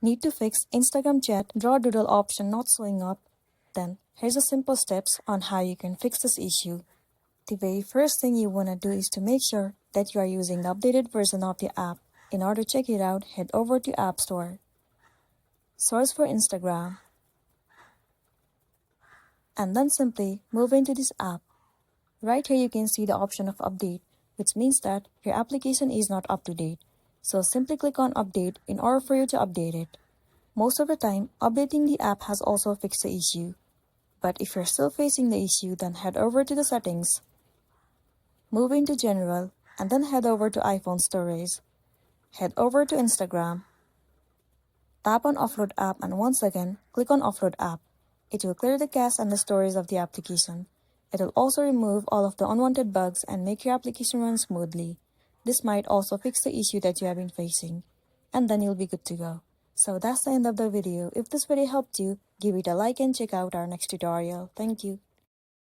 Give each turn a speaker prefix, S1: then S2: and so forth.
S1: Need to fix Instagram chat draw doodle option not showing up? Then here's a simple steps on how you can fix this issue. The very first thing you want to do is to make sure that you are using the updated version of the app. In order to check it out, head over to App Store. Search for Instagram. And then simply move into this app. Right here you can see the option of update, which means that your application is not up to date. So simply click on update in order for you to update it. Most of the time, updating the app has also fixed the issue. But if you're still facing the issue, then head over to the settings. Move into general and then head over to iPhone storage. Head over to Instagram. Tap on offload app and once again, click on offload app. It will clear the cache and the storage of the application. It will also remove all of the unwanted bugs and make your application run smoothly. This might also fix the issue that you have been facing. And then you'll be good to go. So that's the end of the video. If this video helped you, give it a like and check out our next tutorial. Thank you.